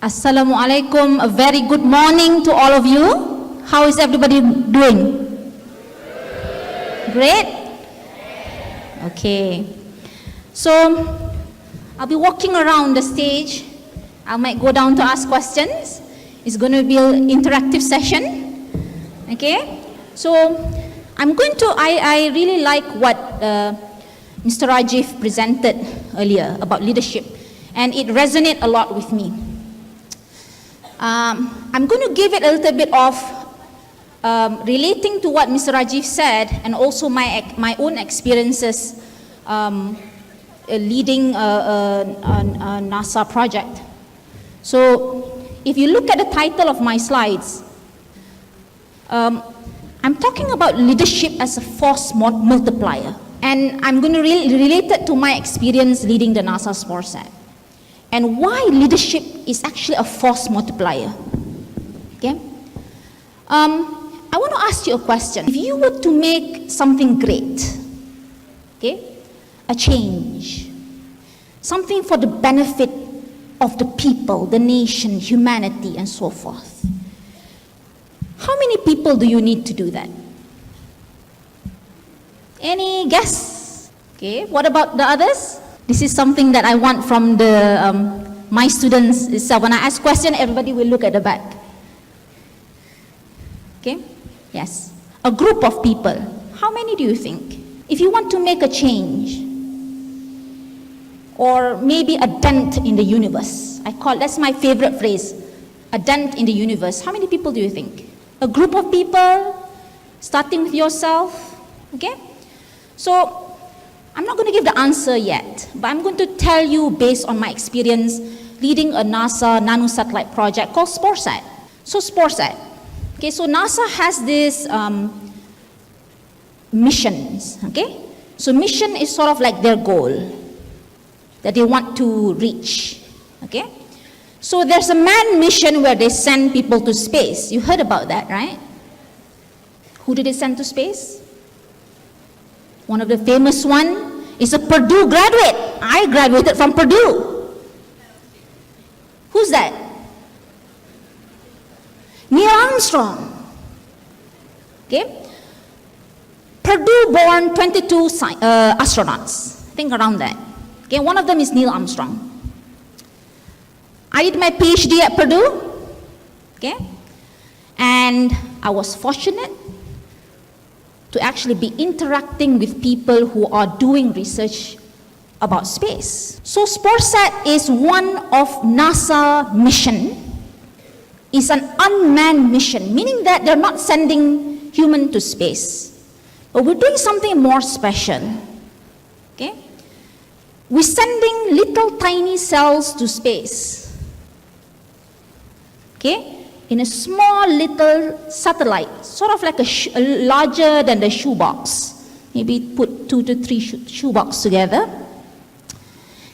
Assalamualaikum, a very good morning to all of you. How is everybody doing? Great? Okay. So, I'll be walking around the stage. I might go down to ask questions. It's going to be an interactive session. Okay? So, I really like what Mr. Rajiv presented earlier about leadership, and it resonated a lot with me. I'm going to give it a little bit of relating to what Mr. Rajiv said, and also my own experiences leading a NASA project. So if you look at the title of my slides, I'm talking about leadership as a force multiplier, and I'm going to relate it to my experience leading the NASA SPORSAT. And why leadership is actually a force multiplier. Okay? I want to ask you a question. If you were to make something great, okay, a change, something for the benefit of the people, the nation, humanity, and so forth, how many people do you need to do that? Any guess? Okay, what about the others? This is something that I want from my students itself. When I ask questions, everybody will look at the back. Okay? Yes. A group of people. How many do you think? If you want to make a change, or maybe a dent in the universe, that's my favorite phrase, a dent in the universe. How many people do you think? A group of people, starting with yourself. Okay? So, I'm not going to give the answer yet, but I'm going to tell you based on my experience leading a NASA nanosatellite project called SPORSAT. So SPORSAT, okay, so NASA has these missions, okay? So mission is sort of like their goal that they want to reach, okay? So there's a manned mission where they send people to space. You heard about that, right? Who did they send to space? One of the famous one is a Purdue graduate. I graduated from Purdue. Who's that? Neil Armstrong. Okay? Purdue-born 22 astronauts. I think around that. Okay, one of them is Neil Armstrong. I did my PhD at Purdue. Okay? And I was fortunate to actually be interacting with people who are doing research about space. So SPORSAT is one of NASA mission. It's an unmanned mission, meaning that they're not sending human to space. But we're doing something more special. Okay? We're sending little tiny cells to space. Okay? In a small little satellite, sort of like a larger than the shoebox. Maybe put 2 to 3 shoebox together.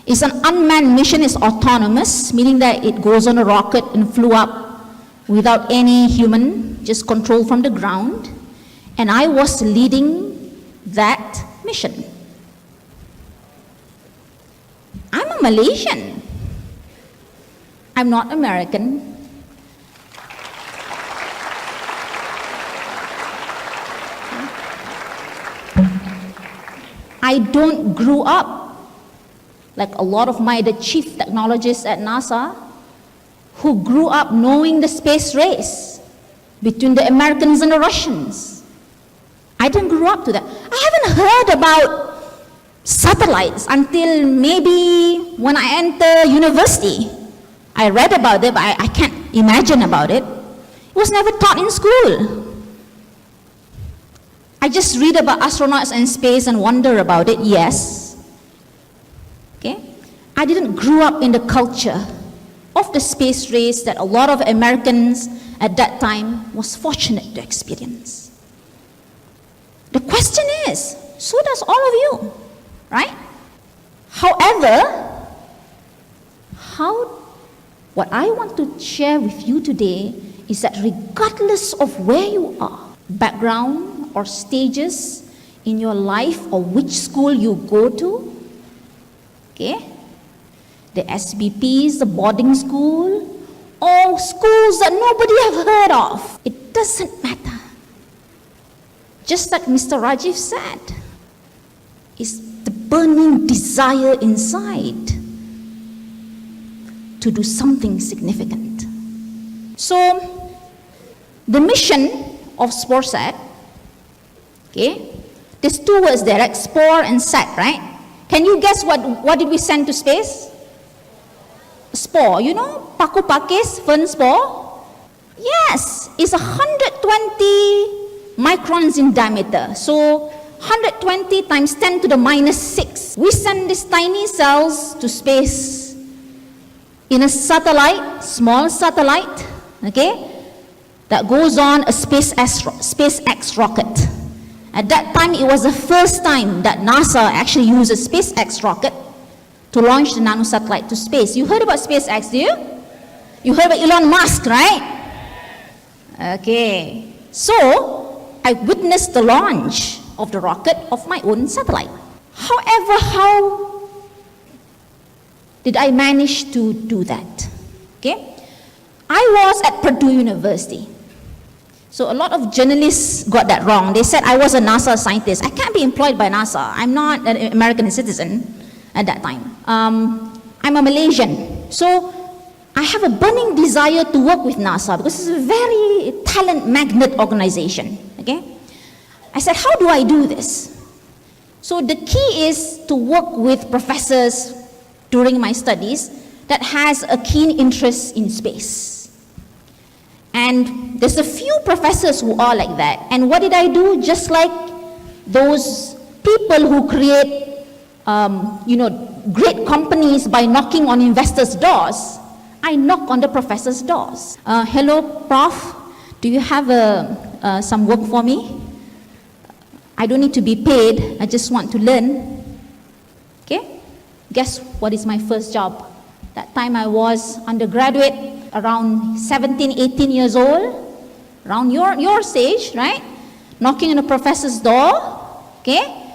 It's an unmanned mission, it's autonomous, meaning that it goes on a rocket and flew up without any human, just controlled from the ground. And I was leading that mission. I'm a Malaysian. I'm not American. I don't grow up like a lot of the chief technologists at NASA who grew up knowing the space race between the Americans and the Russians. I didn't grow up to that. I haven't heard about satellites until maybe when I entered university. I read about it, but I can't imagine about it. It was never taught in school. I just read about astronauts and space and wonder about it, yes. Okay? I didn't grow up in the culture of the space race that a lot of Americans at that time was fortunate to experience. The question is, so does all of you, right? However, what I want to share with you today is that regardless of where you are, background, or stages in your life or which school you go to, okay? The SBPs, the boarding school, or schools that nobody have heard of. It doesn't matter. Just like Mr. Rajiv said, it's the burning desire inside to do something significant. So, the mission of SPORSAT, okay, there's two words there, right? Spore and sat, right? Can you guess what did we send to space? Spore. You know, paku pakis, fern spore? Yes, it's 120 microns in diameter. So 120 times 10 to the minus 6. We send these tiny cells to space in a satellite, small satellite, okay, that goes on a SpaceX rocket. At that time, it was the first time that NASA actually used a SpaceX rocket to launch the nanosatellite to space. You heard about SpaceX, do you? You heard about Elon Musk, right? Okay. So, I witnessed the launch of the rocket of my own satellite. However, how did I manage to do that? Okay. I was at Purdue University. So a lot of journalists got that wrong. They said I was a NASA scientist. I can't be employed by NASA. I'm not an American citizen at that time. I'm a Malaysian. So I have a burning desire to work with NASA because it's a very talent magnet organization. Okay? I said, how do I do this? So the key is to work with professors during my studies that has a keen interest in space. And there's a few professors who are like that. And what did I do? Just like those people who create, great companies by knocking on investors' doors, I knock on the professors' doors. Hello, Prof. Do you have some work for me? I don't need to be paid. I just want to learn. Okay? Guess what is my first job? That time I was undergraduate, around 17, 18 years old, around your stage, right? Knocking on a professor's door, okay?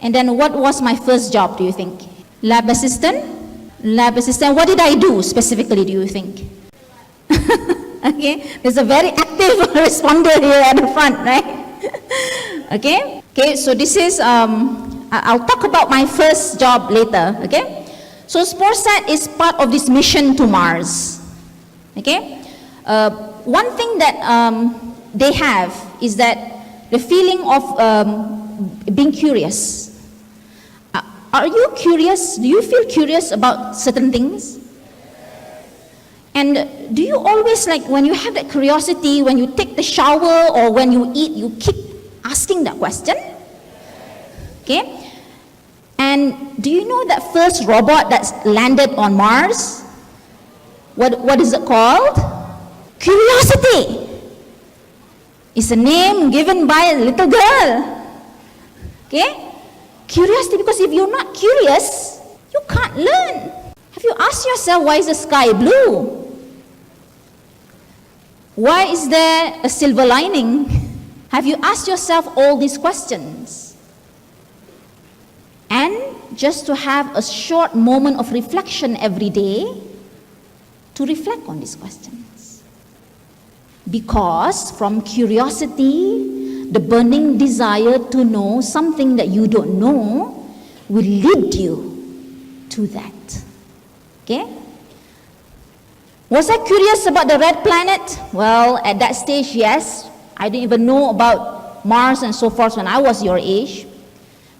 And then what was my first job, do you think? Lab assistant? Lab assistant, what did I do specifically, do you think? Okay, there's a very active responder here at the front, right? Okay, so this is, I'll talk about my first job later, okay? So SPORSAT is part of this mission to Mars. Okay, one thing that they have is that the feeling of being curious. Are you curious? Do you feel curious about certain things? And do you always, like, when you have that curiosity, when you take the shower or when you eat, you keep asking that question? Okay, and do you know that first robot that's landed on Mars? What is it called? Curiosity. It's a name given by a little girl. Okay? Curiosity, because if you're not curious, you can't learn. Have you asked yourself, why is the sky blue? Why is there a silver lining? Have you asked yourself all these questions? And just to have a short moment of reflection every day, to reflect on these questions. Because from curiosity, the burning desire to know something that you don't know will lead you to that. Okay? Was I curious about the red planet? Well, at that stage, yes. I didn't even know about Mars and so forth when I was your age.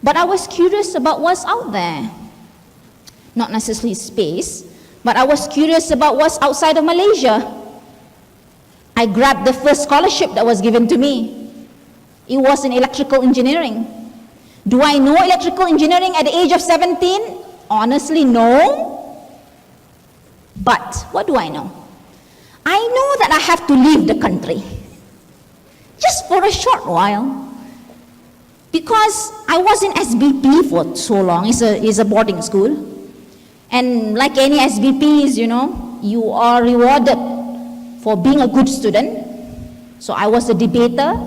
But I was curious about what's out there. Not necessarily space, but I was curious about what's outside of Malaysia. I grabbed the first scholarship that was given to me. It was in electrical engineering. Do I know electrical engineering at the age of 17? Honestly, no. But what do I know? I know that I have to leave the country. Just for a short while. Because I was in SBP for so long. It's a boarding school. And like any SBPs, you are rewarded for being a good student. So I was a debater.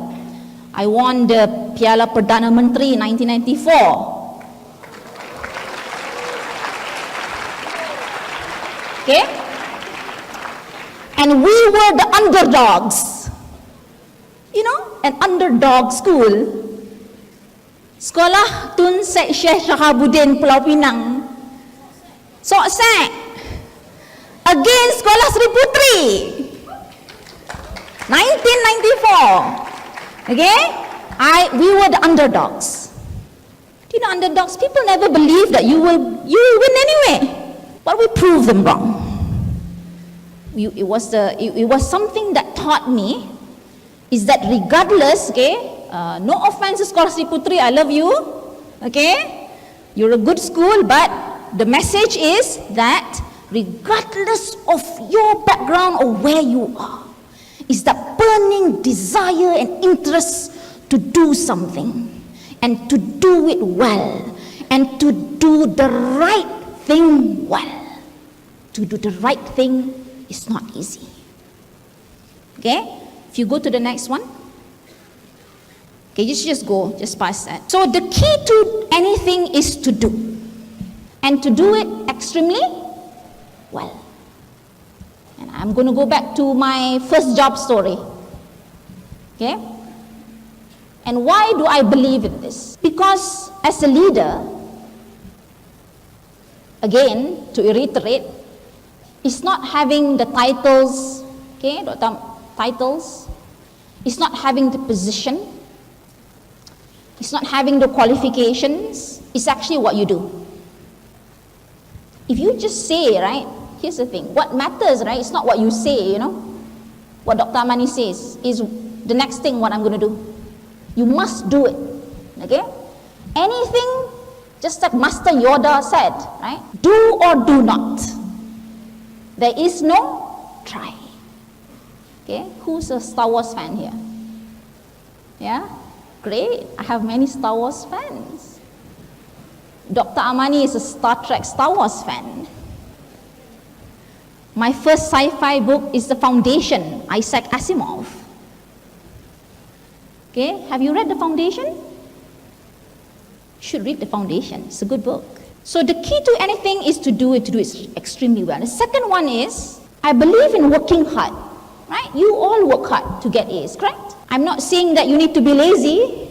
I won the Piala Perdana Menteri in 1994. Okay? And we were the underdogs. You know, an underdog school. Sekolah Tun Syed Syekh Shahabuddin Pulau Pinang. Sok Sek. Against Sekolah Sri Putri. 1994. Okay? We were the underdogs. Do you know underdogs? People never believe that you will win anyway. But we proved them wrong. It was something that taught me is that regardless, okay, no offense to Sekolah Sri Putri, I love you, okay, you're a good school, but the message is that regardless of your background or where you are, is that burning desire and interest to do something and to do it well and to do the right thing well. To do the right thing is not easy. Okay? If you go to the next one. Okay, just go, just pass that. So the key to anything is to do. And to do it extremely well. And I'm going to go back to my first job story. Okay? And why do I believe in this? Because as a leader, again, to reiterate, it's not having the titles, okay, titles. It's not having the position. It's not having the qualifications. It's actually what you do. If you just say, right, here's the thing. What matters, right, it's not what you say, you know. What Dr. Amani says is the next thing what I'm going to do. You must do it, okay? Anything, just like Master Yoda said, right? Do or do not. There is no try. Okay, who's a Star Wars fan here? Yeah, great. I have many Star Wars fans. Dr. Amani is a Star Wars fan. My first sci-fi book is The Foundation, Isaac Asimov. Okay, have you read The Foundation? You should read The Foundation. It's a good book. So the key to anything is to do it extremely well. The second one is, I believe in working hard, right? You all work hard to get A's, correct? I'm not saying that you need to be lazy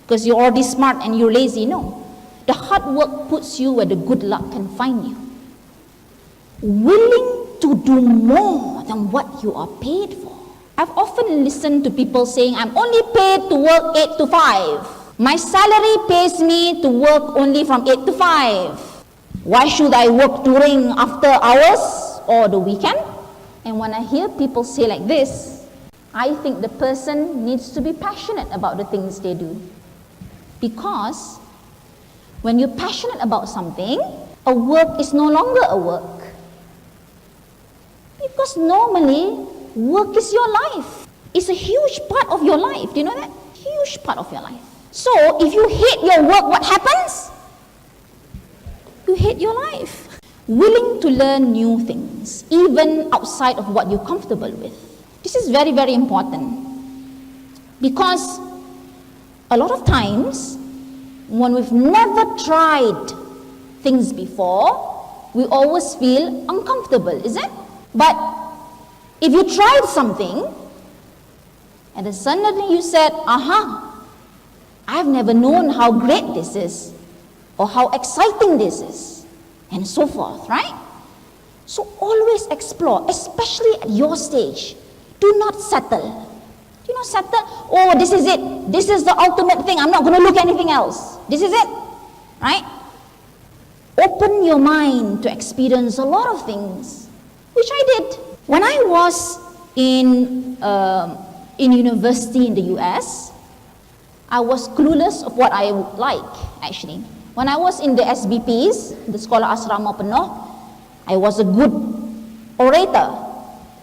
because you're already smart and you're lazy, no. The hard work puts you where the good luck can find you. Willing to do more than what you are paid for. I've often listened to people saying, I'm only paid to work 8 to 5. My salary pays me to work only from 8 to 5. Why should I work during after hours or the weekend? And when I hear people say like this, I think the person needs to be passionate about the things they do. Because when you're passionate about something, a work is no longer a work. Because normally, work is your life. It's a huge part of your life. Do you know that? Huge part of your life. So, if you hate your work, what happens? You hate your life. Willing to learn new things, even outside of what you're comfortable with. This is very, very important. Because a lot of times, when we've never tried things before, we always feel uncomfortable, is it? But if you tried something, and then suddenly you said, aha, I've never known how great this is, or how exciting this is, and so forth, right? So always explore, especially at your stage. Do not settle. Do you not settle? Oh, this is it. This is the ultimate thing. I'm not going to look at anything else. This is it, right? Open your mind to experience a lot of things, which I did. When I was in university in the US, I was clueless of what I would like, actually. When I was in the SBPs, the Sekolah Asrama Penuh, I was a good orator,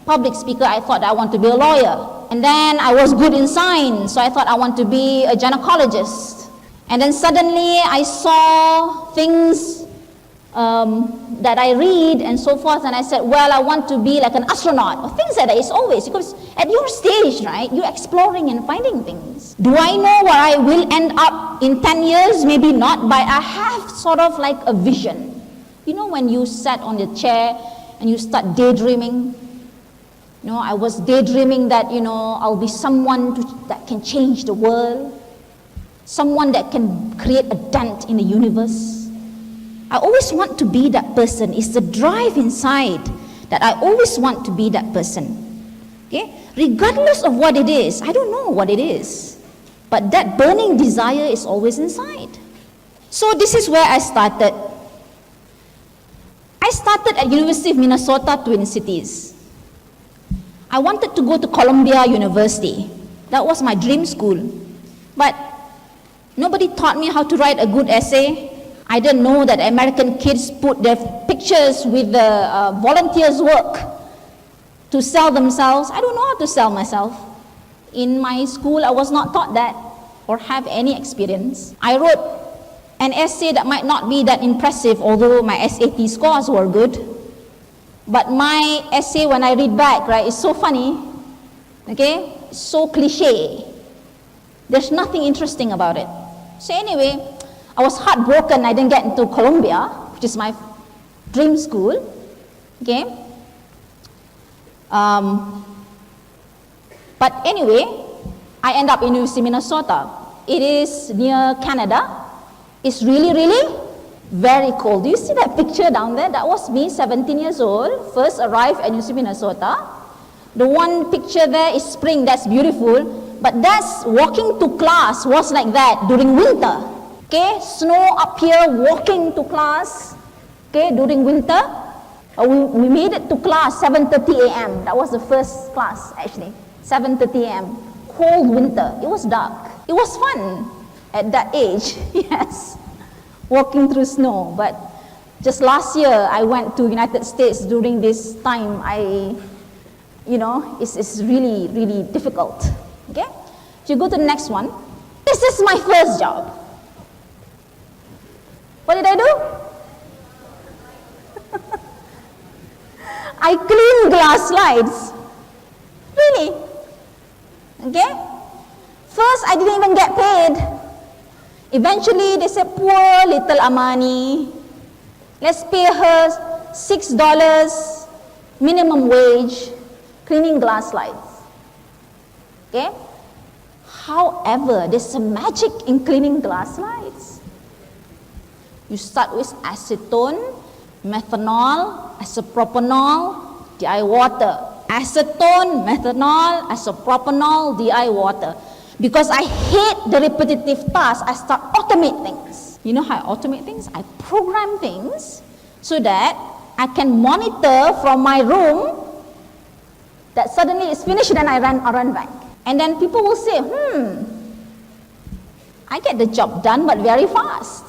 public speaker. I thought I want to be a lawyer. And then I was good in science, so I thought I want to be a gynecologist. And then suddenly I saw things that I read and so forth, and I said, well, I want to be like an astronaut, or things like that. It's always, because at your stage, right, you're exploring and finding things. Do I know where I will end up in 10 years? Maybe not, but I have sort of like a vision. You know when you sat on the chair and you start daydreaming, I was daydreaming that, I'll be someone that can change the world, someone that can create a dent in the universe. I always want to be that person. It's the drive inside that I always want to be that person. Okay? Regardless of what it is, I don't know what it is, but that burning desire is always inside. So this is where I started. I started at University of Minnesota, Twin Cities. I wanted to go to Columbia University. That was my dream school. But nobody taught me how to write a good essay. I didn't know that American kids put their pictures with the volunteers' work to sell themselves. I don't know how to sell myself. In my school, I was not taught that or have any experience. I wrote an essay that might not be that impressive, although my SAT scores were good. But my essay, when I read back, right, is so funny, okay, so cliche. There's nothing interesting about it. So anyway, I was heartbroken I didn't get into Columbia, which is my dream school, okay. But anyway, I end up in University of Minnesota. It is near Canada. It's really, really very cold. Do you see that picture down there? That was me, 17 years old, first arrived at University of Minnesota. The one picture there is spring, that's beautiful, but that's walking to class was like that during winter. Okay, snow up here, walking to class, okay, during winter. We made it to class 7:30 a.m. That was the first class actually, 7:30 a.m. Cold winter, it was dark. It was fun at that age, yes. Walking through snow. But just last year I went to United States during this time. It's really, really difficult. Okay? So you go to the next one. This is my first job. What did I do? I clean glass slides. Really? Okay? First, I didn't even get paid. Eventually, they said, poor little Amani, let's pay her $6 minimum wage, cleaning glass slides. Okay? However, there's some magic in cleaning glass slides. You start with acetone, methanol, isopropanol, DI water. Acetone, methanol, isopropanol, DI water. Because I hate the repetitive tasks, I start automate things. You know how I automate things? I program things so that I can monitor from my room that suddenly it's finished and I run back. And then people will say, I get the job done but very fast.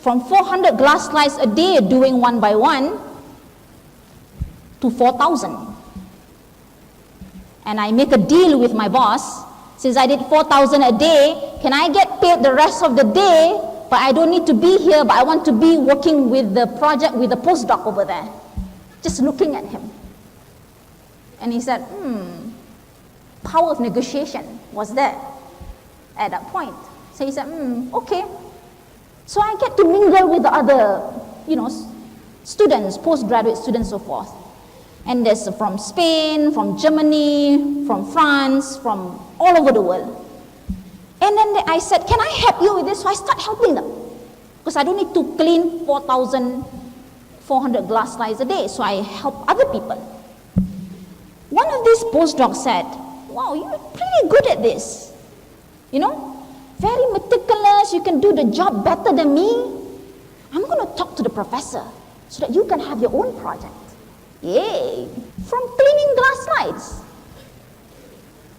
From 400 glass slides a day doing one by one to 4,000. And I make a deal with my boss. Since I did 4,000 a day, can I get paid the rest of the day, but I don't need to be here, but I want to be working with the project, with the postdoc over there. Just looking at him. And he said, power of negotiation was there at that point. So he said, okay. So I get to mingle with the other, students, postgraduate students, so forth. And there's from Spain, from Germany, from France, from all over the world. And then I said, can I help you with this? So I start helping them. Because I don't need to clean 4,400 glass slides a day. So I help other people. One of these postdocs said, wow, you're pretty good at this. Very meticulous, you can do the job better than me. I'm going to talk to the professor so that you can have your own project. Yay! From cleaning glass slides.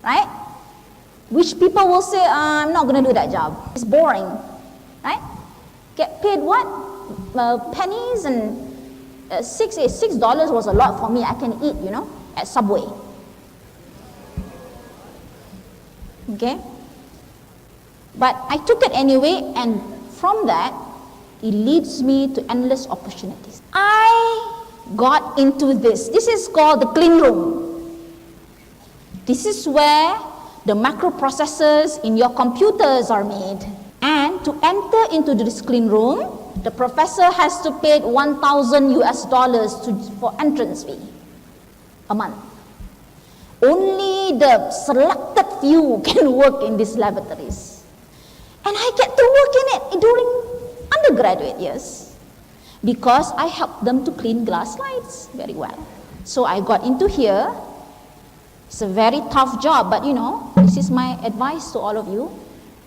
Right? Which people will say, I'm not going to do that job. It's boring. Right? Get paid what? Pennies and $6 was a lot for me. I can eat, at Subway. Okay? But I took it anyway, and from that, it leads me to endless opportunities. I got into this. This is called the clean room. This is where the microprocessors in your computers are made. And to enter into this clean room, the professor has to pay $1,000 for entrance fee. a month. Only the selected few can work in these laboratories. And I get to work in it during undergraduate years because I helped them to clean glass slides very well. So I got into here. It's a very tough job, but you know, this is my advice to all of you.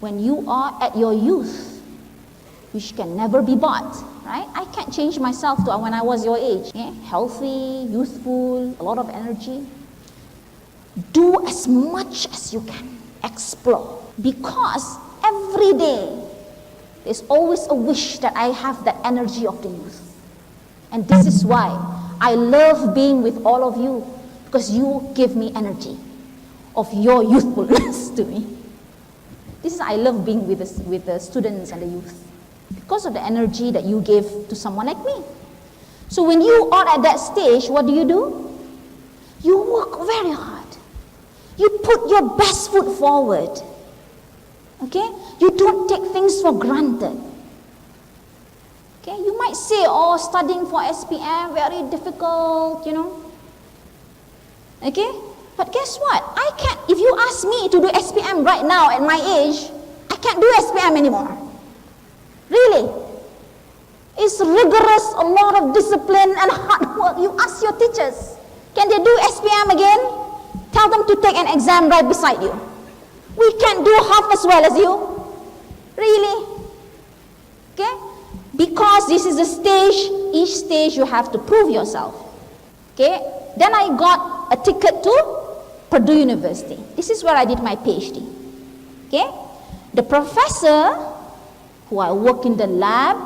When you are at your youth, which can never be bought, right? I can't change myself to when I was your age. Yeah? Healthy, youthful, a lot of energy. Do as much as you can. Explore. Because every day, there's always a wish that I have the energy of the youth. And this is why I love being with all of you, because you give me energy of your youthfulness to me. This is, I love being with the students and the youth, because of the energy that you give to someone like me. So when you are at that stage, what do? You work very hard. You put your best foot forward. Okay? You don't take things for granted. Okay? You might say, oh, studying for SPM, very difficult, you know. Okay? But guess what? I can't, if you ask me to do SPM right now at my age, I can't do SPM anymore. Really. It's rigorous, a lot of discipline and hard work. You ask your teachers, can they do SPM again? Tell them to take an exam right beside you. We can't do half as well as you. Really. Okay? Because this is a stage, each stage you have to prove yourself. Okay? Then I got a ticket to Purdue University. This is where I did my PhD. Okay? The professor who I work in the lab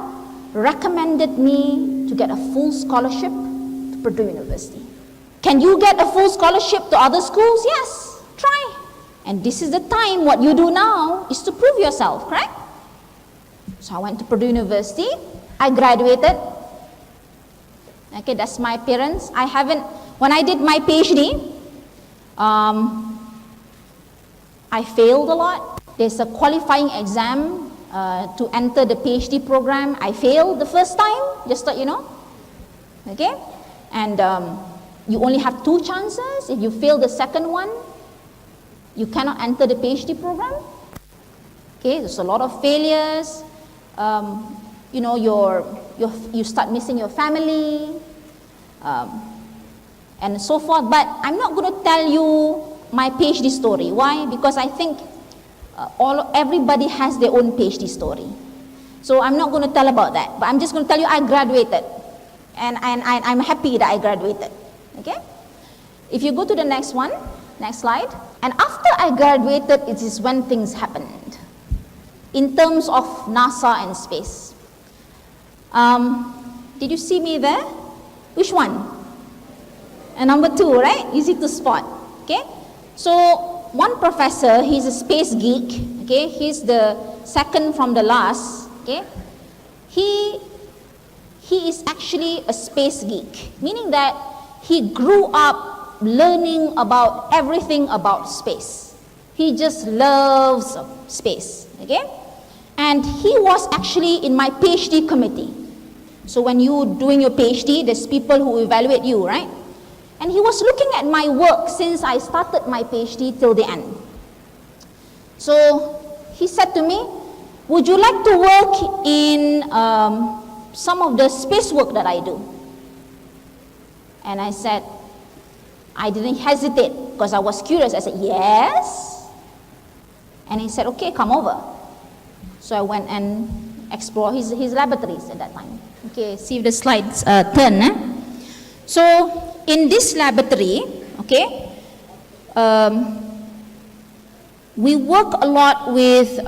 recommended me to get a full scholarship to Purdue University. Can you get a full scholarship to other schools? Yes, try. And this is the time, what you do now is to prove yourself, correct? So I went to Purdue University. I graduated. Okay, that's my appearance. When I did my PhD, I failed a lot. There's a qualifying exam to enter the PhD program. I failed the first time, just so you know. Okay? And you only have 2 chances. If you fail the second one, you cannot enter the PhD program. Okay, there's a lot of failures. You know, you start missing your family, and so forth. But I'm not going to tell you my PhD story. Why? Because I think everybody has their own PhD story. So I'm not going to tell about that. But I'm just going to tell you I graduated. And I'm happy that I graduated. Okay? If you go to the next one, next slide. And after I graduated, it is when things happened. In terms of NASA and space. Did you see me there? Which one? And number 2, right? Easy to spot. Okay? So, one professor, he's a space geek. Okay? He's the second from the last. Okay? He is actually a space geek. Meaning that he grew up learning about everything about space. He just loves space. Okay? And he was actually in my PhD committee. So when you're doing your PhD, there's people who evaluate you, right? And he was looking at my work since I started my PhD till the end. So he said to me, would you like to work in some of the space work that I do? And I said, I didn't hesitate because I was curious. I said, yes. And he said, okay, come over. So I went and explored his laboratories at that time. Okay, see if the slides turn. So in this laboratory, okay, we work a lot with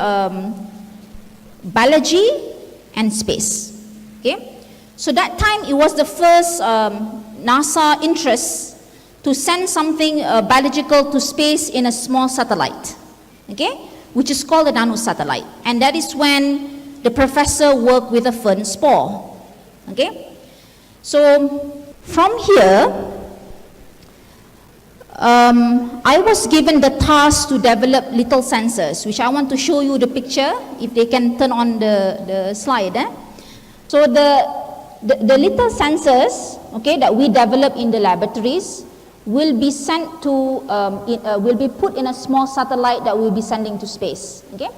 biology and space. Okay, so that time it was the first NASA interest to send something biological to space in a small satellite. Okay, which is called a nanosatellite. And that is when the professor worked with a fern spore. Okay, so from here, I was given the task to develop little sensors, which I want to show you the picture, if they can turn on the slide. So the little sensors, okay, that we develop in the laboratories, will be sent to, will be put in a small satellite that we'll be sending to space. Okay?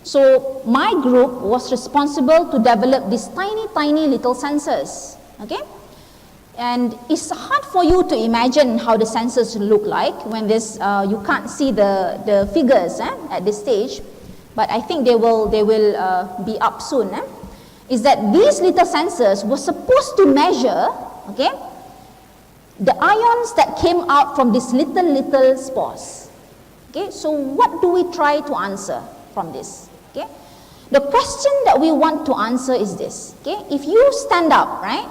So my group was responsible to develop these tiny, tiny little sensors. Okay? And it's hard for you to imagine how the sensors look like when this, you can't see the figures at this stage, but I think they will be up soon. Is that these little sensors were supposed to measure, okay, the ions that came out from these little spores. Okay, so what do we try to answer from this? Okay, the question that we want to answer is this. Okay, if you stand up, right,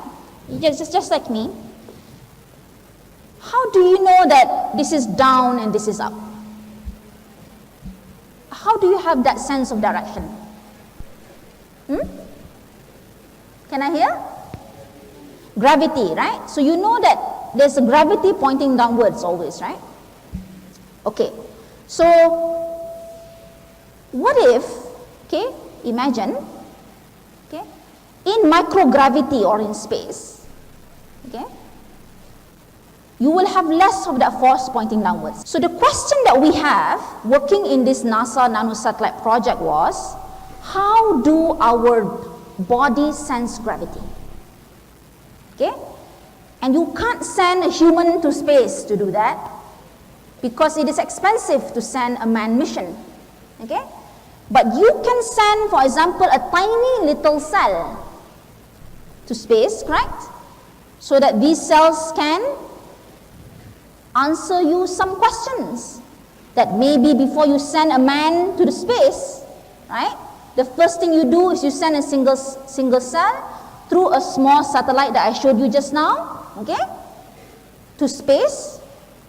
just like me, how do you know that this is down and this is up? How do you have that sense of direction? Can I hear? Gravity, right? So you know that there's a gravity pointing downwards always, right? Okay, so what if, okay, imagine, okay, in microgravity or in space, okay, you will have less of that force pointing downwards. So the question that we have working in this NASA nanosatellite project was, how do our body sense gravity? Okay? And you can't send a human to space to do that because it is expensive to send a manned mission. Okay? But you can send, for example, a tiny little cell to space, correct? So that these cells can answer you some questions that maybe before you send a man to the space, right? The first thing you do is you send a single cell through a small satellite that I showed you just now, okay, to space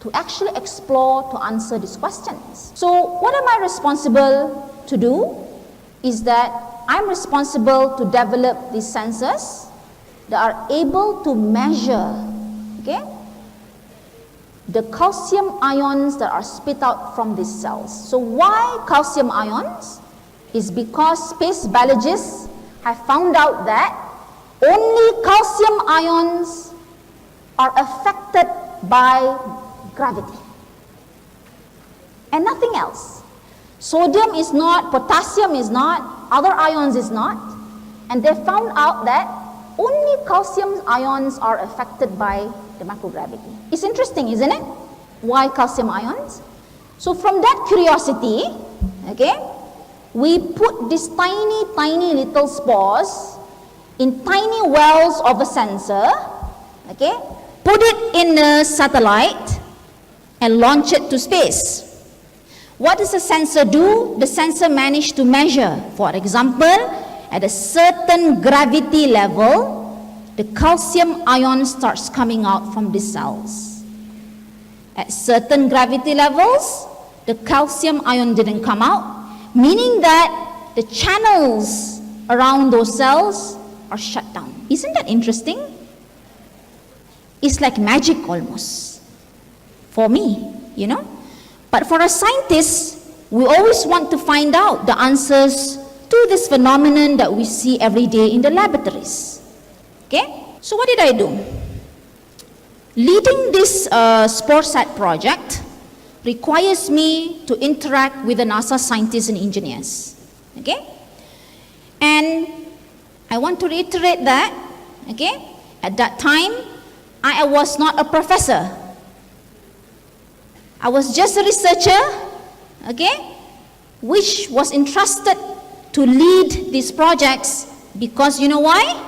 to actually explore, to answer these questions. So what am I responsible to do is that I'm responsible to develop these sensors that are able to measure, okay, the calcium ions that are spit out from these cells. So why calcium ions? Is because space biologists have found out that only calcium ions are affected by gravity and nothing else. Sodium is not, potassium is not, other ions is not, and they found out that only calcium ions are affected by the microgravity. It's interesting, isn't it? Why calcium ions? So from that curiosity, okay, we put these tiny, tiny little spores in tiny wells of a sensor, okay, put it in a satellite and launch it to space. What does the sensor do? The sensor managed to measure, for example, at a certain gravity level, the calcium ion starts coming out from the cells. At certain gravity levels, the calcium ion didn't come out, meaning that the channels around those cells are shut down. Isn't that interesting? It's like magic almost for me, you know. But for a scientist, we always want to find out the answers to this phenomenon that we see every day in the laboratories. Okay? So what did I do? Leading this SporeSat project requires me to interact with the NASA scientists and engineers. Okay? And I want to reiterate that, okay, at that time, I was not a professor. I was just a researcher, okay, which was entrusted to lead these projects because you know why?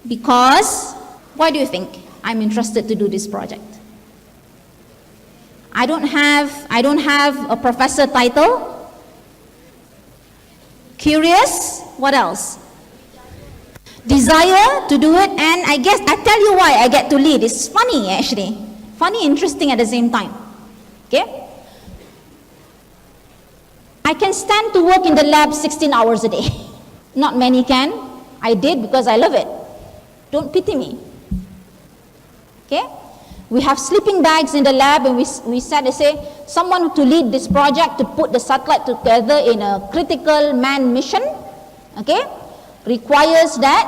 Because, why do you think I'm interested to do this project? I don't have a professor title. Curious, what else? Desire to do it, and I guess, I tell you why I get to lead. It's funny actually. Funny, interesting at the same time. Okay? I can stand to work in the lab 16 hours a day. Not many can. I did because I love it. Don't pity me. Okay? We have sleeping bags in the lab, and we said, they say, someone to lead this project to put the satellite together in a critical manned mission, okay, requires that,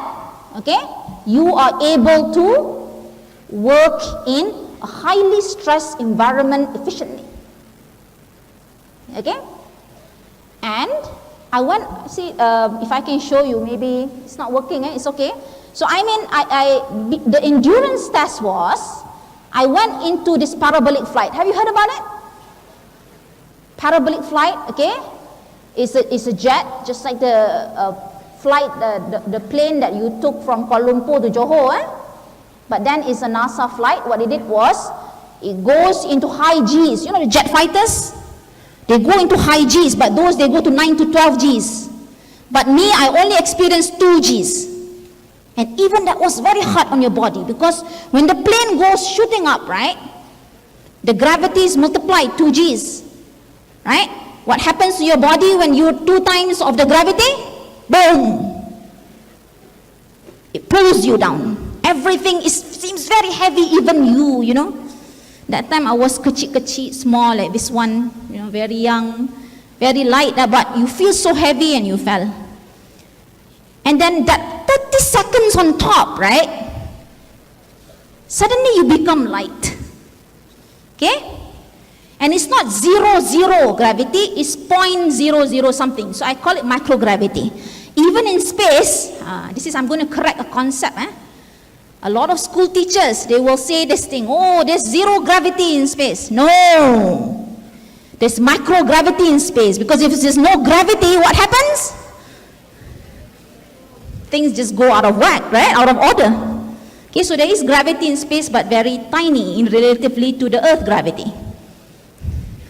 okay, you are able to work in a highly stressed environment efficiently. Okay? And I went, see, if I can show you, maybe it's not working, it's okay. So I mean, the endurance test was, I went into this parabolic flight. Have you heard about it? Parabolic flight, okay? It's a jet, just like the flight, the plane that you took from Kuala Lumpur to Johor, but then it's a NASA flight. What it did was, it goes into high Gs. You know the jet fighters? They go into high Gs, but those, they go to 9 to 12 Gs. But me, I only experienced 2 Gs. And even that was very hard on your body, because when the plane goes shooting up, right, the gravity is multiplied 2 Gs, right? What happens to your body when you're 2 times of the gravity? Boom! It pulls you down. Everything seems very heavy, even you know. That time I was kecil, small, like this one, you know, very young, very light, but you feel so heavy and you fell. And then that 30 seconds on top, right? Suddenly you become light. Okay? And it's not 0 gravity, it's 0.00 something. So I call it microgravity. Even in space, I'm going to correct a concept. A lot of school teachers, they will say this thing, oh, there's 0 gravity in space. No. There's microgravity in space, because if there's no gravity, what happens? Things just go out of whack, right? Out of order. Okay, so there is gravity in space, but very tiny in relatively to the Earth gravity.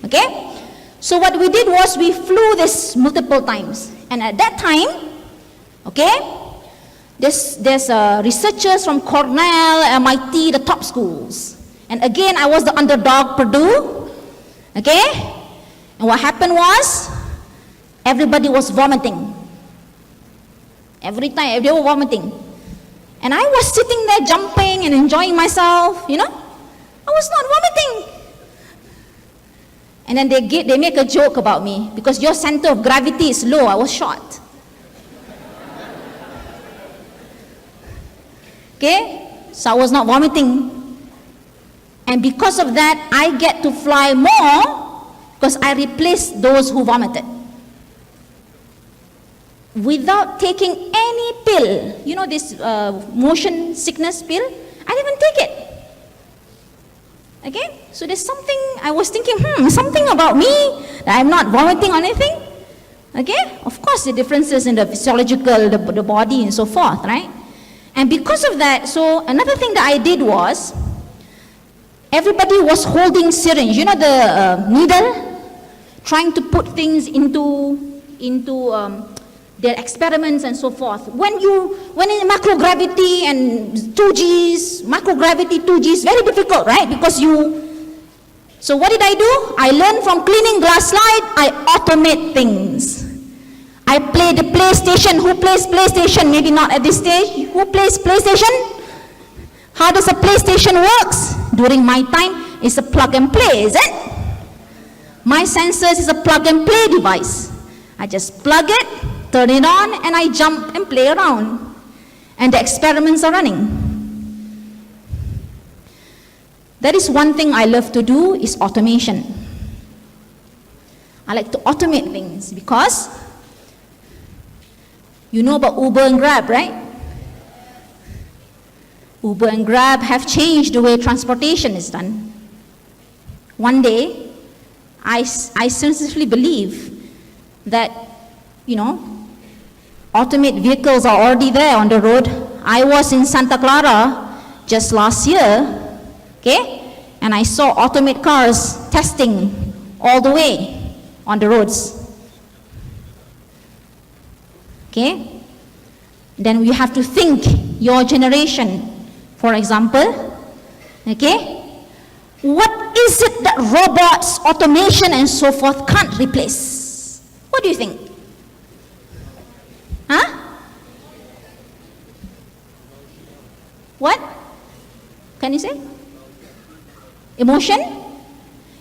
Okay? So what we did was, we flew this multiple times. And at that time, okay, there's researchers from Cornell, MIT, the top schools. And again, I was the underdog, Purdue. Okay? And what happened was, everybody was vomiting. Every time, they were vomiting. And I was sitting there jumping and enjoying myself, you know. I was not vomiting. And then they make a joke about me, because your center of gravity is low. I was short. Okay? So I was not vomiting. And because of that, I get to fly more, because I replaced those who vomited. Without taking any pill. You know this motion sickness pill? I didn't take it. Okay? So there's something, I was thinking, something about me, that I'm not vomiting or anything. Okay? Of course, the differences in the physiological, the body and so forth, right? And because of that, so another thing that I did was, everybody was holding syringe, you know, the needle, trying to put things into their experiments and so forth. When in macrogravity and 2Gs, macrogravity 2Gs, very difficult, right? Because so what did I do? I learned from cleaning glass slide, I automate things. I play the PlayStation. Who plays PlayStation? Maybe not at this stage. Who plays PlayStation? How does a PlayStation works? During my time, it's a plug and play, is it? My sensors is a plug and play device. I just plug it, turn it on, and I jump and play around. And the experiments are running. That is one thing I love to do, is automation. I like to automate things, because you know about Uber and Grab, right? Uber and Grab have changed the way transportation is done. One day, I sincerely believe that, you know, automate vehicles are already there on the road. I was in Santa Clara just last year, okay, and I saw automate cars testing all the way on the roads. Okay? Then we have to think, your generation, for example, okay? What is it that robots, automation, and so forth can't replace? What do you think? Huh? What? Can you say? Emotion?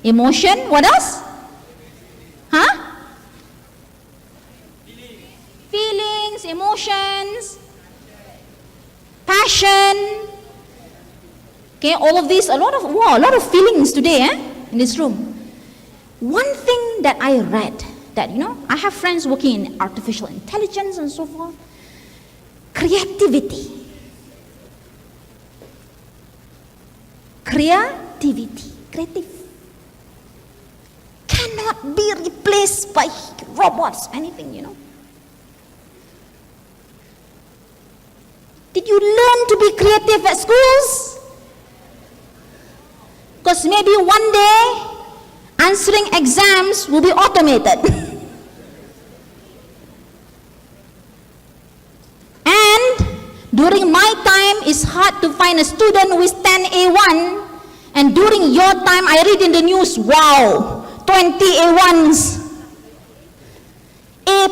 Emotion, what else? Huh? Feelings, emotions, passion, Okay, all of these, a lot of feelings today in this room. One thing that I read, that, I have friends working in artificial intelligence and so forth. Creativity. Creative. Cannot be replaced by robots, anything, Did you learn to be creative at schools? Because maybe one day, answering exams will be automated. And during my time, it's hard to find a student who is 10A1. And during your time, I read in the news, wow, 20 A1s, A+++.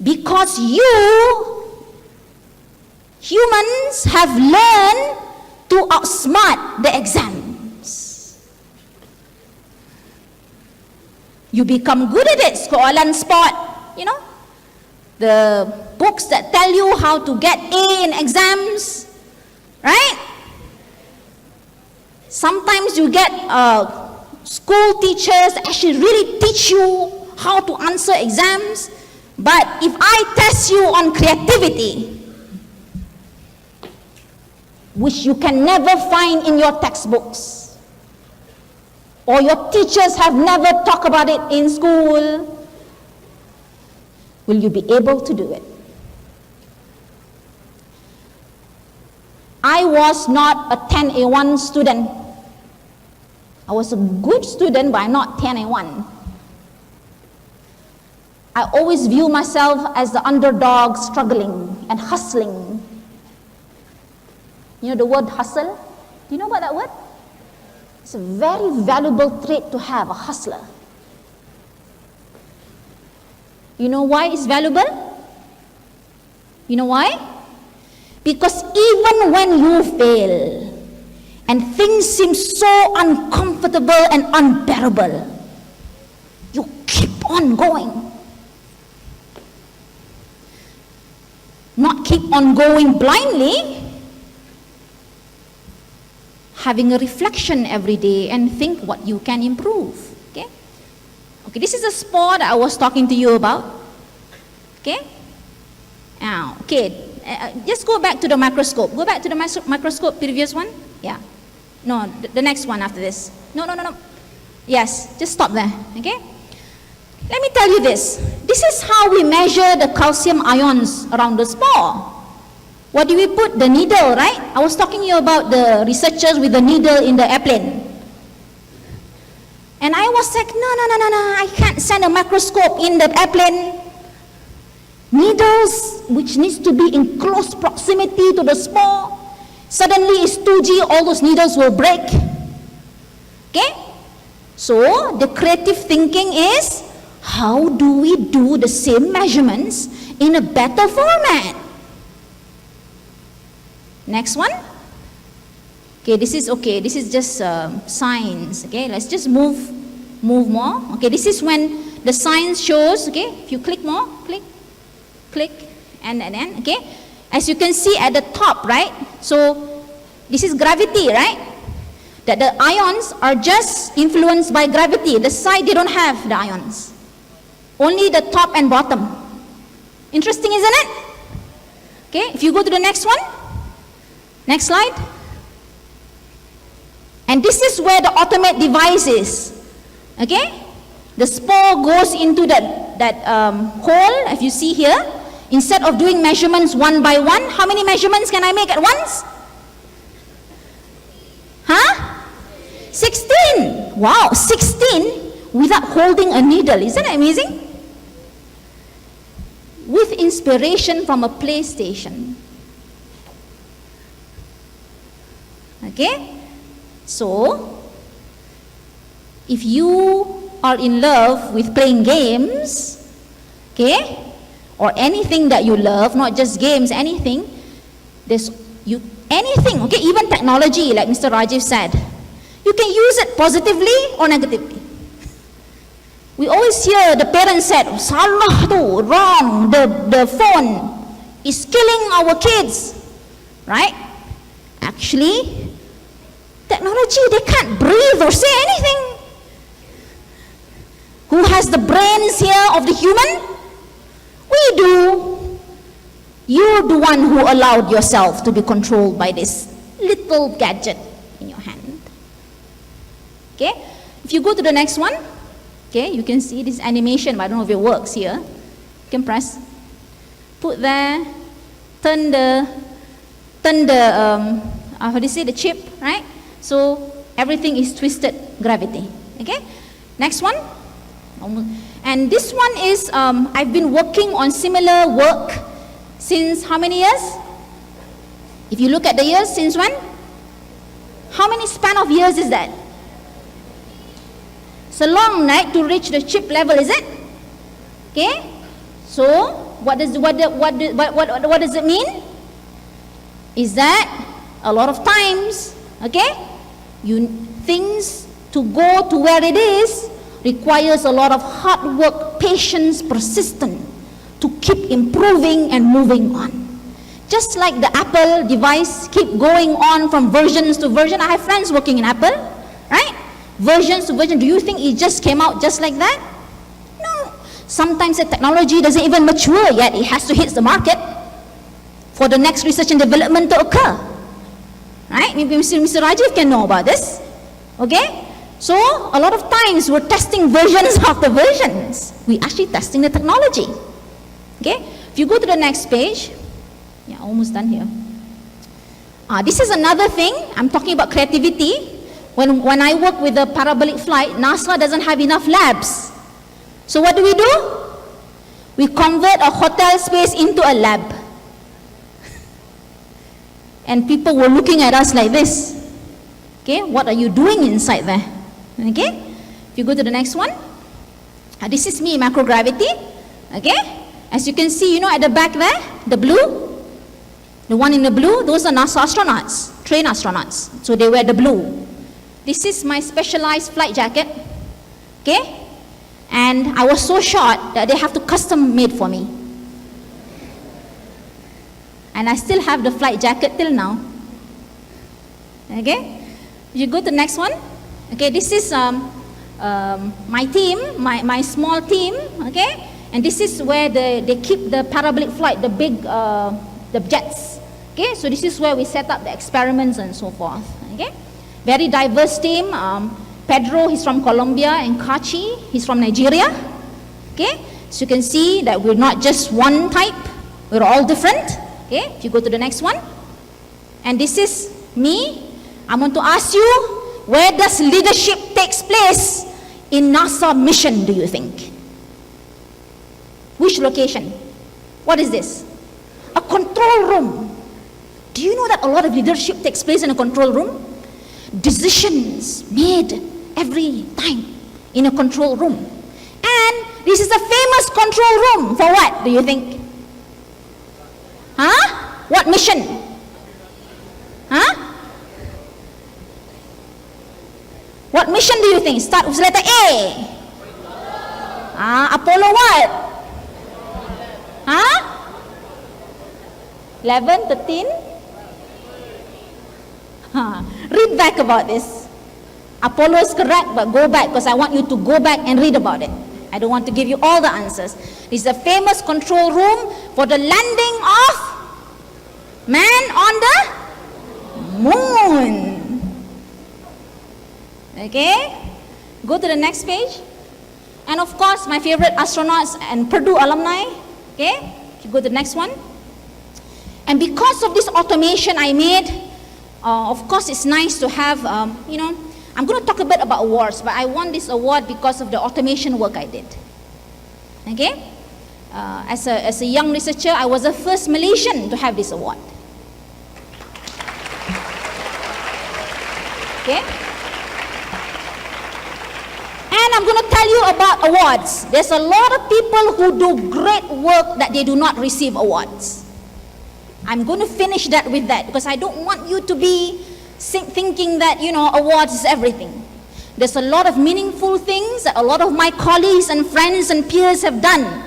Because you, humans, have learned to outsmart the exams. You become good at it, Skolan Spot, the books that tell you how to get A in exams, right? Sometimes you get school teachers that actually really teach you how to answer exams. But if I test you on creativity, which you can never find in your textbooks, or your teachers have never talked about it in school, will you be able to do it? I was not a 10A1 student. I was a good student, but I'm not 10A1. I always view myself as the underdog, struggling and hustling. You know the word hustle? Do you know about that word? It's a very valuable trait to have, a hustler. You know why it's valuable? You know why? Because even when you fail and things seem so uncomfortable and unbearable, you keep on going. Not keep on going blindly, having a reflection every day and think what you can improve. Okay, this is a sport I was talking to you about. Okay, now, just go back to the microscope. Go back to the microscope, previous one. Yeah, no, the next one after this. No. Yes, just stop there. Okay. Let me tell you this. This is how we measure the calcium ions around the spore. What do we put? The needle, right? I was talking to you about the researchers with the needle in the airplane. And I was like, no, I can't send a microscope in the airplane. Needles, which needs to be in close proximity to the spore, suddenly it's 2G, all those needles will break. Okay? So, the creative thinking is, how do we do the same measurements in a better format? Next one. Okay, this is just science. Okay, let's just move more. Okay, this is when the science shows. Okay, if you click more, click, and then, okay, as you can see at the top, right? So this is gravity, right? That the ions are just influenced by gravity. The side, they don't have the ions. Only the top and bottom. Interesting, isn't it? Okay, if you go to the next one. Next slide. And this is where the ultimate device is. Okay? The spore goes into that hole, if you see here. Instead of doing measurements one by one, how many measurements can I make at once? 16. Wow, 16 without holding a needle. Isn't that amazing? With inspiration from a PlayStation. Okay? So, if you are in love with playing games, okay, or anything that you love, not just games, anything, anything, okay, even technology, like Mr. Rajiv said, you can use it positively or negatively. We always hear the parents said, salah tu, wrong, the phone is killing our kids. right? Actually, technology, they can't breathe or say anything. Who has the brains here of the human? We do. You're the one who allowed yourself to be controlled by this little gadget in your hand. Okay? If you go to the next one, okay, you can see this animation, but I don't know if it works here. You can press. Put there, turn the how do you say, the chip, right? So everything is twisted gravity. Okay? Next one. And this one is, I've been working on similar work since how many years? If you look at the years, since when? How many span of years is that? It's a long night to reach the chip level, is it? Okay? So, what does it mean? Is that a lot of times, okay, things to go to where it is requires a lot of hard work, patience, persistence to keep improving and moving on. Just like the Apple device keep going on from versions to version. I have friends working in Apple, right? Versions to version. Do you think it just came out just like that? No. Sometimes the technology doesn't even mature yet. It has to hit the market for the next research and development to occur. Right? Maybe Mr. Rajiv can know about this. Okay? So, a lot of times we're testing versions after versions. We're actually testing the technology. Okay? If you go to the next page, yeah, almost done here. This is another thing. I'm talking about creativity. When I work with the parabolic flight, NASA doesn't have enough labs. So what do? We convert a hotel space into a lab. And people were looking at us like this. Okay, what are you doing inside there? Okay, if you go to the next one. This is me, microgravity. Okay, as you can see, at the back there, the blue, the one in the blue, those are NASA astronauts, trained astronauts. So they wear the blue. This is my specialized flight jacket. Okay, and I was so short that they have to custom made for me. And I still have the flight jacket till now. Okay, you go to the next one. Okay, this is my team, my small team. Okay, and this is where they keep the parabolic flight, the big the jets. Okay, so this is where we set up the experiments and so forth. Okay, very diverse team. Pedro, he's from Colombia, and Kachi, he's from Nigeria. Okay, so you can see that we're not just one type, we're all different. Okay, if you go to the next one. And this is me. I want to ask you, where does leadership takes place in NASA mission, do you think? Which location? What is this? A control room. Do you know that a lot of leadership takes place in a control room? Decisions made every time in a control room. And this is a famous control room for what, do you think? Huh? What mission? Huh? What mission do you think? Start with letter A. Apollo what? Huh? 11, 13? Read back about this. Apollo is correct, but go back, because I want you to go back and read about it. I don't want to give you all the answers. This is a famous control room for the landing of man on the moon. Okay? Go to the next page. And of course, my favorite astronauts and Purdue alumni. Okay? If you go to the next one. And because of this automation I made, of course, it's nice to have, I'm going to talk a bit about awards, but I won this award because of the automation work I did. Okay? As a young researcher, I was the first Malaysian to have this award. Okay? And I'm going to tell you about awards. There's a lot of people who do great work that they do not receive awards. I'm going to finish that with that, because I don't want you to be thinking that, awards is everything. There's a lot of meaningful things that a lot of my colleagues and friends and peers have done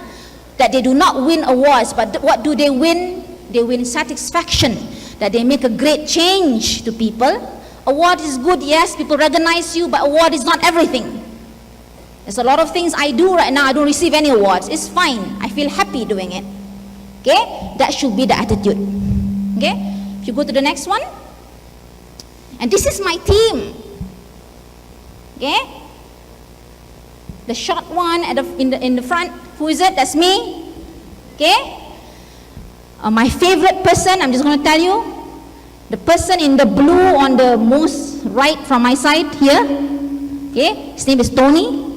that they do not win awards, but what do they win? They win satisfaction. that they make a great change to people. Award is good, yes, people recognize you, but award is not everything. There's a lot of things I do right now, I don't receive any awards. It's fine, I feel happy doing it. Okay, that should be the attitude. Okay, if you go to the next one, and this is my team. Okay, the short one at in the front, who is it? That's me. Okay, my favorite person, I'm just going to tell you, the person in the blue on the most right from my side here. Okay, his name is Tony.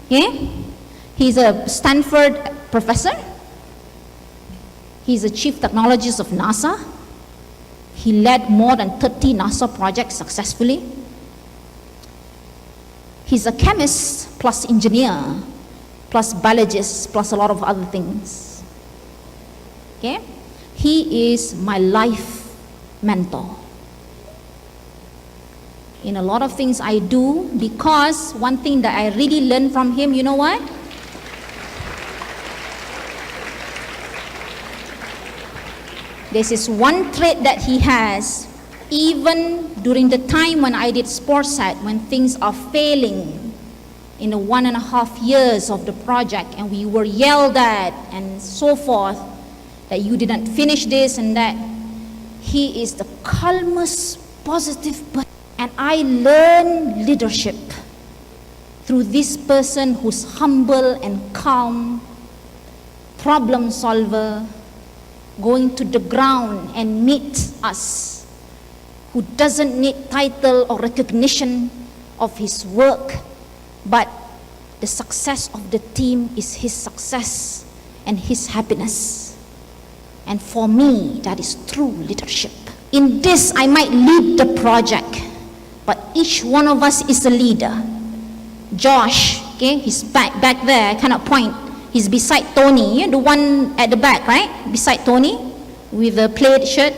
Okay, he's a Stanford professor. He's a chief technologist of NASA. He led more than 30 NASA projects successfully. He's a chemist plus engineer plus biologist plus a lot of other things. Okay, he is my life mentor in a lot of things I do, because one thing that I really learned from him, you know what? This is one trait that he has, even during the time when I did SportsAt, when things are failing in the 1.5 years of the project, and we were yelled at and so forth, that you didn't finish this and that. He is the calmest, positive person. And I learn leadership through this person who's humble and calm, problem solver, going to the ground and meet us, who doesn't need title or recognition of his work, but the success of the team is his success and his happiness. And for me, that is true leadership. In this, I might lead the project, but each one of us is a leader. Josh, okay, he's back there, I cannot point. He's beside Tony, the one at the back, right? Beside Tony, with a plaid shirt.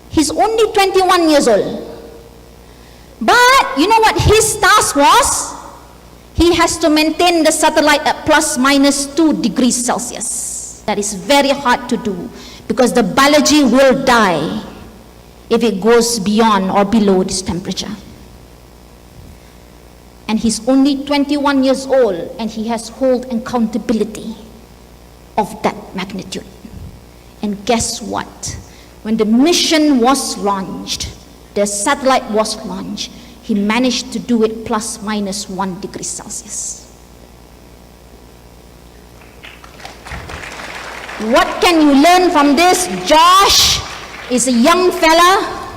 He's only 21 years old. But, you know what his task was? He has to maintain the satellite at plus minus 2 degrees Celsius. That is very hard to do, because the biology will die if it goes beyond or below this temperature. And he's only 21 years old, and he has hold accountability of that magnitude. And guess what? When the mission was launched, the satellite was launched, he managed to do it plus minus 1 degree Celsius. What can you learn from this? Josh is a young fella.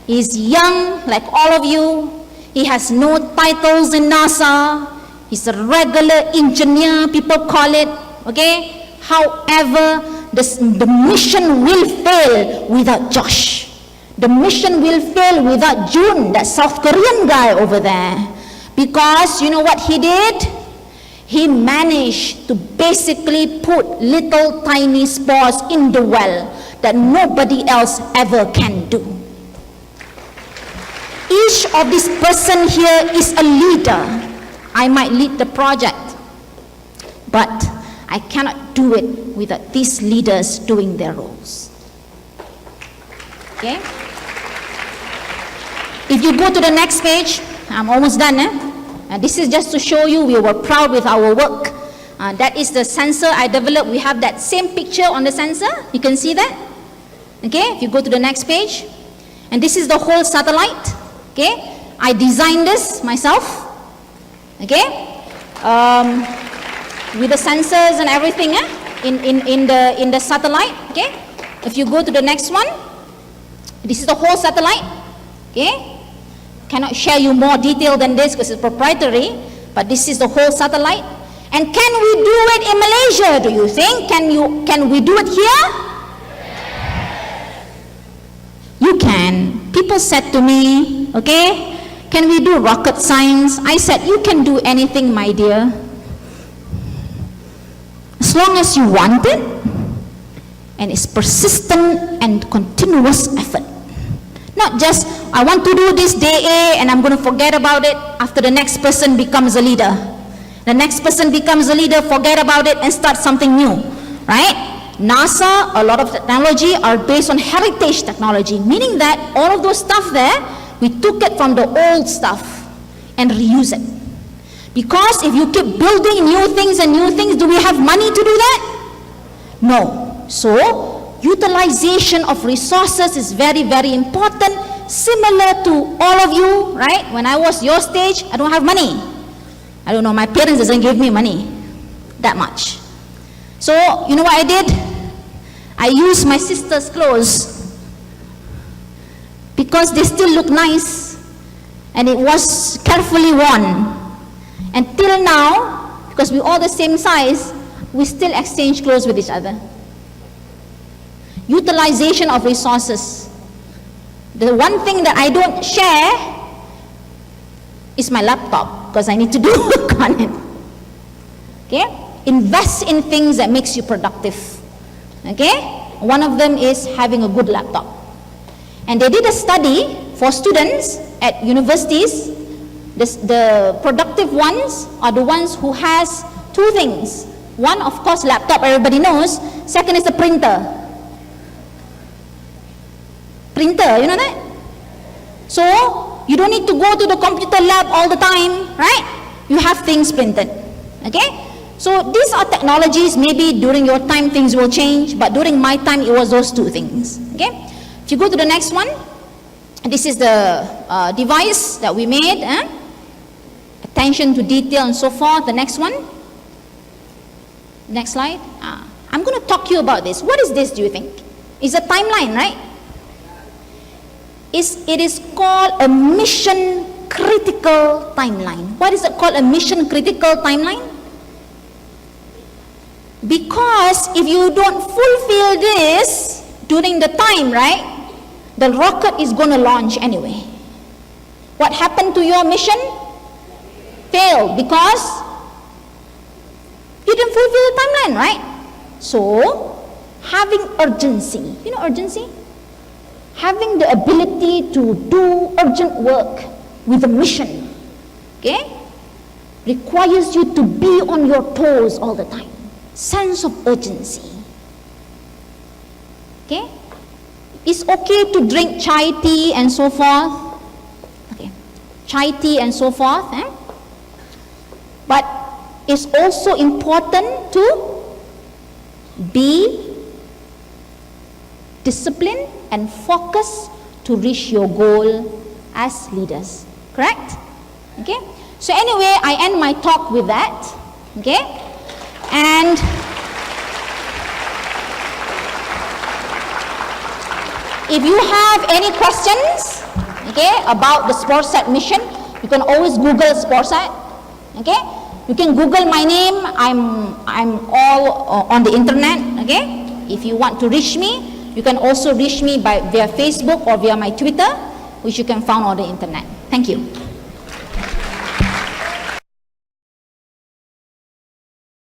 He's young like all of you. He has no titles in NASA. He's a regular engineer, people call it, okay? However, the mission will fail without Josh. The mission will fail without Jun, that South Korean guy over there. Because you know what he did? He managed to basically put little tiny spores in the well that nobody else ever can do. Each of this person here is a leader. I might lead the project, but I cannot do it without these leaders doing their roles. Okay? If you go to the next page, I'm almost done. This is just to show you we were proud with our work. That is the sensor I developed. We have that same picture on the sensor. You can see that. Okay, if you go to the next page. And this is the whole satellite. Okay, I designed this myself. Okay, with the sensors and everything in the satellite. Okay, if you go to the next one, this is the whole satellite. Okay, cannot share you more detail than this because it's proprietary, but this is the whole satellite. And can we do it in Malaysia, do you think? Can we do it here? You can. People said to me, okay, can we do rocket science? I said, you can do anything, my dear, as long as you want it, and it's persistent and continuous effort. Not just, I want to do this day A and I'm going to forget about it after the next person becomes a leader. The next person becomes a leader, forget about it and start something new, right? NASA, a lot of technology are based on heritage technology, meaning that all of those stuff there, we took it from the old stuff and reuse it. Because if you keep building new things and new things, do we have money to do that? No. So, utilization of resources is very, very important. Similar to all of you, right? When I was your stage, I don't have money. I don't know, my parents doesn't give me money that much. So, you know what I did? I used my sister's clothes because they still look nice and it was carefully worn. And till now, because we're all the same size, we still exchange clothes with each other. Utilization of resources. The one thing that I don't share is my laptop because I need to do work on it. Okay? Invest in things that makes you productive. Okay? One of them is having a good laptop. And they did a study for students at universities. The productive ones are the ones who has two things. One, of course, laptop, everybody knows. Second is the printer. Printer, you know that? So, you don't need to go to the computer lab all the time, right? You have things printed. Okay? So, these are technologies. Maybe during your time things will change, but during my time it was those two things. Okay? If you go to the next one, this is the device that we made. Attention to detail and so forth. The next one. Next slide. I'm going to talk to you about this. What is this, do you think? It's a timeline, right? It is called a mission critical timeline. Why is it called a mission critical timeline? Because if you don't fulfill this during the time, right, the rocket is going to launch anyway. What happened to your mission? Failed because you didn't fulfill the timeline, right? So, having urgency. You know urgency? Having the ability to do urgent work with a mission, okay, requires you to be on your toes all the time. Sense of urgency. Okay? It's okay to drink chai tea and so forth. Okay. Chai tea and so forth. But it's also important to be disciplined and focus to reach your goal as leaders. Correct? Okay? So anyway, I end my talk with that. Okay? And if you have any questions, okay, about the SportSat mission, you can always Google SportSat. Okay? You can Google my name. I'm all on the internet. Okay? If you want to reach me, you can also reach me via Facebook or via my Twitter, which you can find on the internet. Thank you.